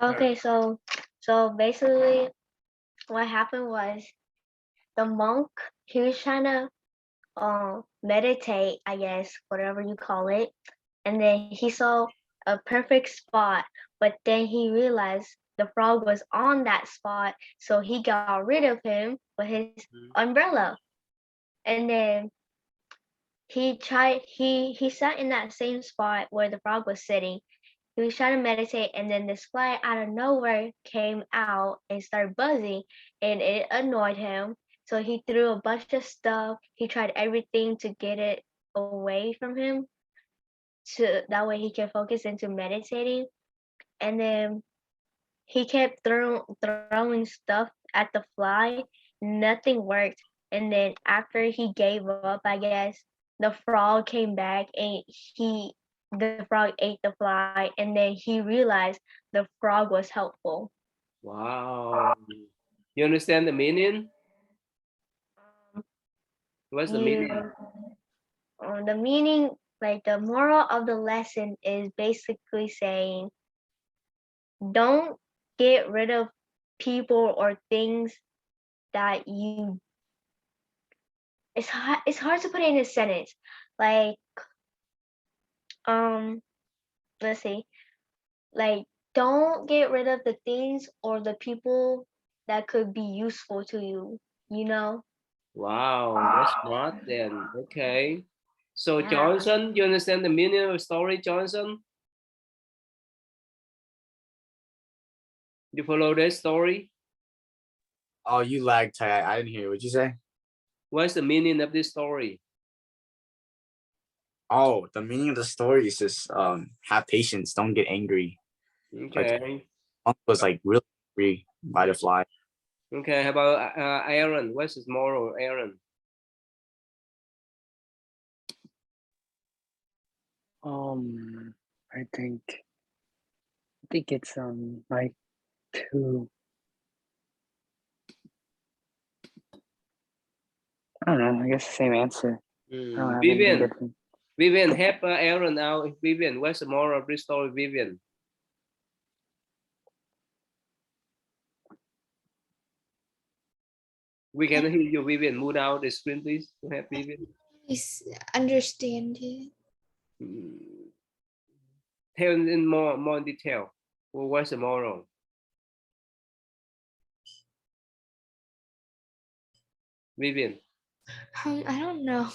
Okay, so basically what happened was the monk, he was trying to meditate, I guess, whatever you call it, and then he saw a perfect spot but then he realized the frog was on that spot, so he got rid of him with his umbrella. And then he sat in that same spot where the frog was sitting. He was trying to meditate, and then this fly out of nowhere came out and started buzzing, and it annoyed him. So he threw a bunch of stuff. He tried everything to get it away from him, so that way he can focus into meditating. And then he kept throwing stuff at the fly. Nothing worked. And then after he gave up, I guess, the frog came back and the frog ate the fly, and then he realized the frog was helpful. Wow. You understand the meaning? What's the meaning? The meaning, like the moral of the lesson is basically saying, don't get rid of people or things that you it's hard to put it in a sentence. Like let's see. Like, don't get rid of the things or the people that could be useful to you, you know? Wow, that's smart then. Okay. So Yeah. Johnson, you understand the meaning of the story, Johnson? You follow that story? Oh, you lagged, Ty. I didn't hear. What'd you say? What's the meaning of this story? Oh, the meaning of the story is just have patience, don't get angry. Okay. Like, monk was like really angry by the fly. Okay, how about Aaron? What's his moral, Aaron? I think it's like to, I don't know, I guess the same answer. I don't have anything Vivian, different. Vivian, help Aaron out. Vivian, what's the moral of this story, Vivian? We can hear you, Vivian. Move out the screen, please. To help Vivian. Please understand it. Tell in more detail. Well, what's the moral? Vivian. I don't know.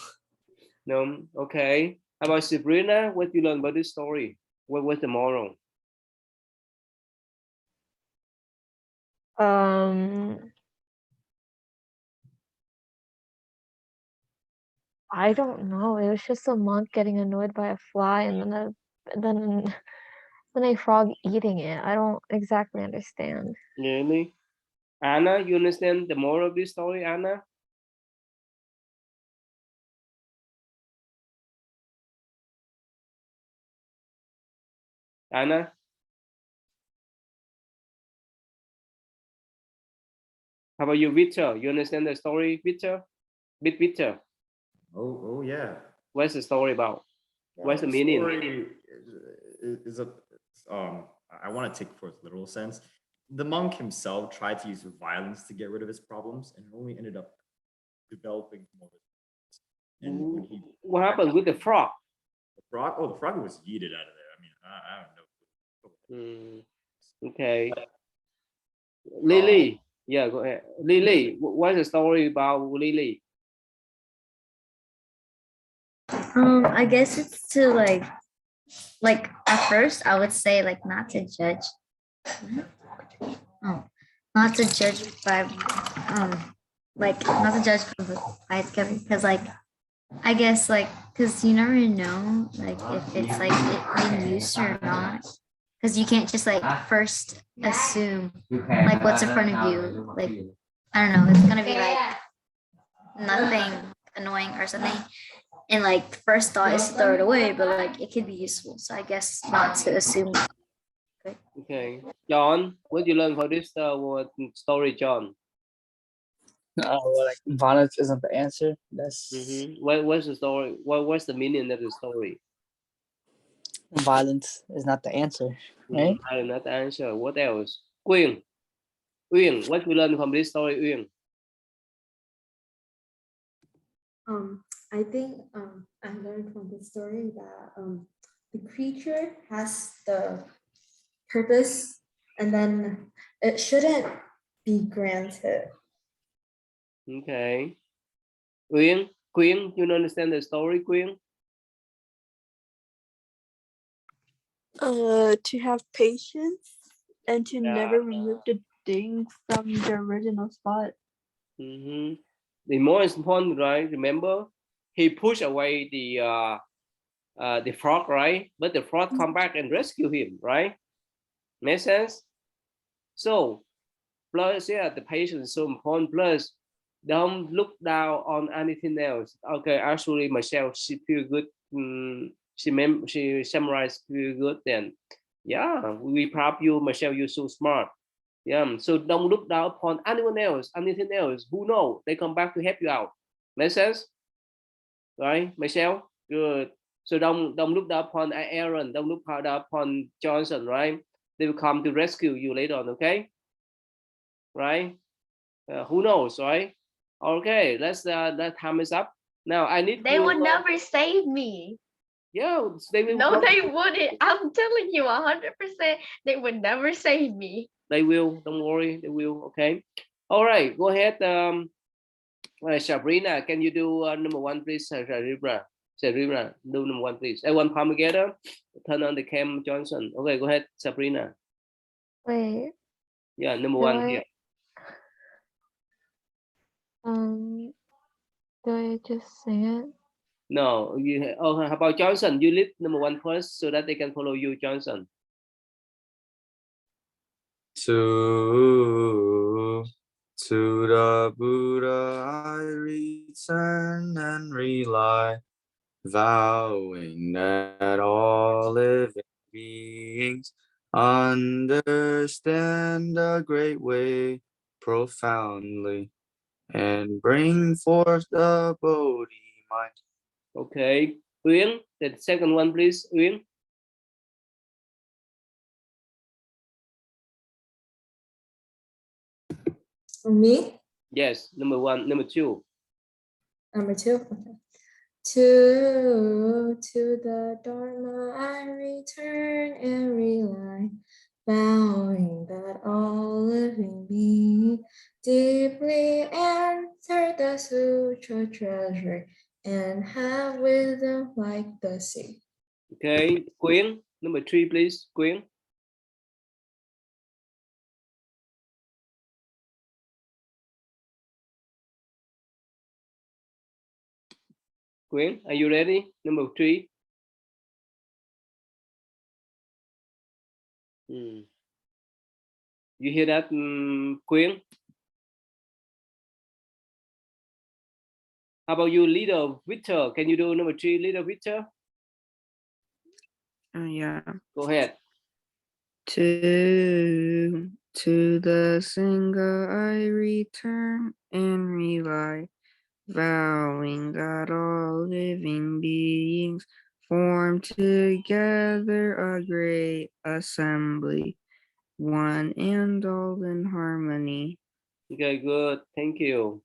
No, okay. How about Sabrina? What you learn about this story? What's the moral? I don't know. It was just a monk getting annoyed by a fly and then a frog eating it. I don't exactly understand. Really? Anna, you understand the moral of this story, Anna? Anna? How about you, Victor? You understand the story, Victor? Victor? Oh yeah. What's the story about? Well, What's the meaning? Story is a I want to take for its literal sense. The monk himself tried to use violence to get rid of his problems, and only ended up developing more. And when he What happened with the frog? The frog? Oh, the frog was yeeted out of there. I mean, I don't know. Okay. Lily, yeah, go ahead. Lily, what's the story about Lily? I guess it's to like at first I would say like not to judge. Oh, not to judge by like not to judge by its cover, because like I guess like because you never know like if it's like it in use or not, because you can't just like first assume like what's in front of you, like I don't know, it's gonna be like nothing annoying or something, and like the first thought is to throw it away, but like it could be useful, so I guess not to assume. Okay. John, what you learn from this story, John? Well, like violence isn't the answer. That's What's the story? What's the meaning of the story? violence is not the answer, right? I did not answer. What else? Quyên, what you learn from this story, Uyên? I think I learned from the story that the creature has the purpose, and then it shouldn't be granted. Okay. Quyên, you understand the story, Quyên? To have patience and to Yeah. never remove the thing from the original spot. Mm-hmm. The most important, right? Remember, he pushed away the frog, right? But the frog come back and rescue him, right? Make sense? So, plus, yeah, the patience is so important. Plus, don't look down on anything else. Okay, actually, Michelle, she feel good. She summarized feel good. Then, yeah, we proud you, Michelle. You're so smart. Yeah, so don't look down upon anyone else, anything else. Who knows? They come back to help you out. Make sense? Right, Michelle? Good. So don't look down upon Aaron. Don't look down upon Johnson. Right? They will come to rescue you later on. Okay? Right? Who knows? Right? Okay. That time is up. Now I need. They would never save me. Yeah, they will. No, they wouldn't. I'm telling you, 100%. They would never save me. They will. Don't worry. They will. Okay. All right. Go ahead. Sabrina, can you do number one, please? Sabrina, do number one, please. Everyone come together. Turn on the cam, Johnson. Okay, go ahead, Sabrina. Wait. Yeah, number one here. Do I just sing it? No, you. Oh, how about Johnson? You lead number one first, so that they can follow you, Johnson. To the Buddha I return and rely, vowing that all living beings understand the great way profoundly and bring forth the Bodhi mind. Okay, Uyên, the second one, please, Uyên. For me? Yes, number one, number two. Number two? Okay. To the Dharma I return and rely, vowing that all living beings deeply enter the sutra treasure and have wisdom like the sea. Okay, Quyên, number three, please, Quyên. Quyên, are you ready? Number three. You hear that, Quyên? How about you, leader Victor? Can you do number three, leader Victor? Yeah. Go ahead. To the Sangha I return and rely, vowing that all living beings form together a great assembly, one and all in harmony. Okay, good. Thank you.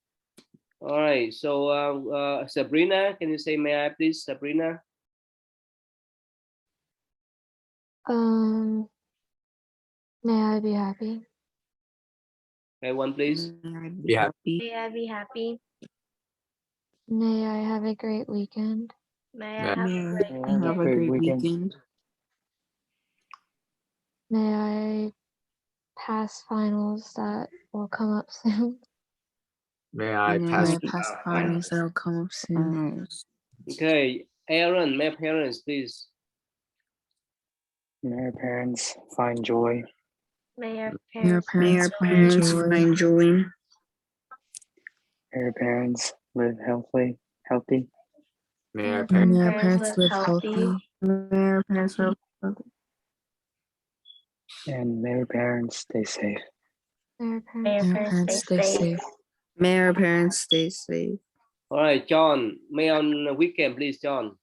All right. So, Sabrina, can you say may I please, Sabrina? May I be happy? Okay, one please. Be happy. May I be happy? May I have a great weekend? May I have a great Have a great weekend. May I pass finals that will come up soon? May I pass finals that will come up soon. Okay, Aaron, my parents, please. May our parents find joy. May our May our parents, parents find joy. May our parents live healthy. May our May our parents parents live healthy. May our parents live healthy. And may our parents stay safe. May May our our parents stay safe. May our parents stay safe. All right, John, may on the weekend, please, John.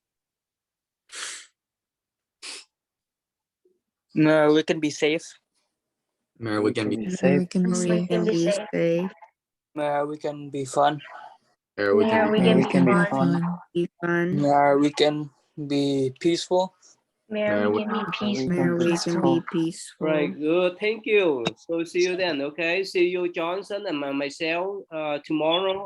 No, we can be safe. May we can be safe. We can be safe. We can be fun. May we can we can be fun. Be fun. We can be peaceful. Mary, give me peace. Mary, can be peaceful. Right, good. Thank you. So see you then. Okay. See you, Johnson, and myself tomorrow.